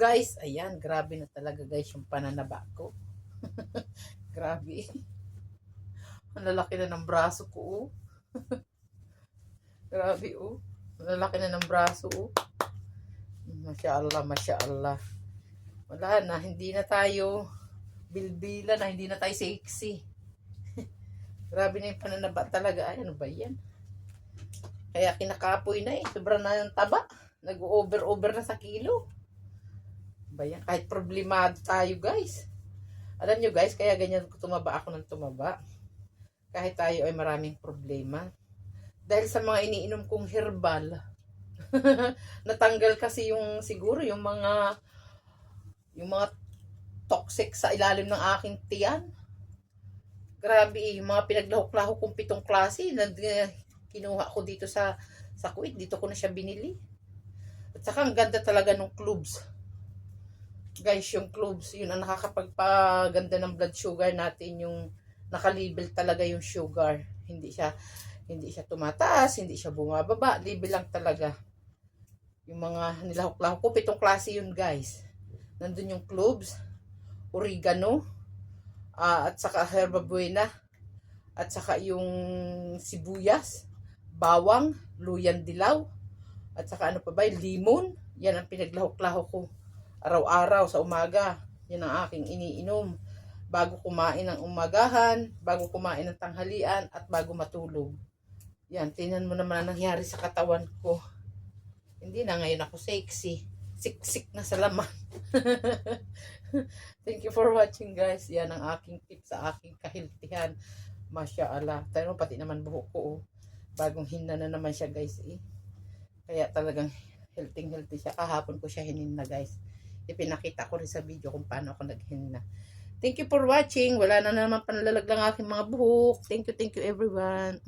guys, ayan, grabe na talaga guys yung pananaba ko. Grabe. Ang lalaki na ng braso ko, oh. Grabe, oh. Ang lalaki na ng braso, oh. Masya Allah, masya Allah. Wala na, hindi na tayo bilbila na, hindi na tayo sexy. Grabe na yung pananaba talaga. Ay, ano ba yan? Kaya kinakapoy na eh. Sobrang na yung taba. Nag-over-over na sa kilo. Ba yan? Kahit problemado tayo guys. Alam nyo guys, kaya ganyan tumaba ako ng tumaba. Kahit tayo ay maraming problema. Dahil sa mga iniinom kong herbal, natanggal kasi yung siguro yung mga toxic sa ilalim ng aking tiyan. Grabe, yung mga pinaglahok-lahok kong 7 klase na kinuha ko dito sa Kuwait. Dito ko na siya binili. At saka ang ganda talaga ng cloves. Guys, yung cloves, yun ang nakakapagpaganda ng blood sugar natin, yung nakalabel talaga yung sugar. Hindi siya tumataas, hindi siya bumababa, label lang talaga. Yung mga nilahok-lahok ko, 7 klase yun guys. Nandun yung cloves, oregano, at saka herba buena, at saka yung sibuyas, bawang, luyan dilaw, at saka ano pa ba, limon. Yan ang pinaglahok-lahok ko araw-araw sa umaga. Yan ang aking iniinom bago kumain ng umagahan, bago kumain ng tanghalian, at bago matulog. Yan, tingnan mo naman ang nangyari sa katawan ko. Hindi na ngayon ako sexy. Siksik na sa laman. Thank you for watching guys. Yan ang aking tips sa aking kahiltihan. Masya Allah. Tayo pati naman buhok ko. Oh. Bagong hina na naman siya guys. Eh. Kaya talagang healthy siya. Kahapon ko siya hinina guys. Ipinakita ko rin sa video kung paano ako naghinna. Thank you for watching. Wala na naman panlalag lang aking mga buhok. Thank you everyone.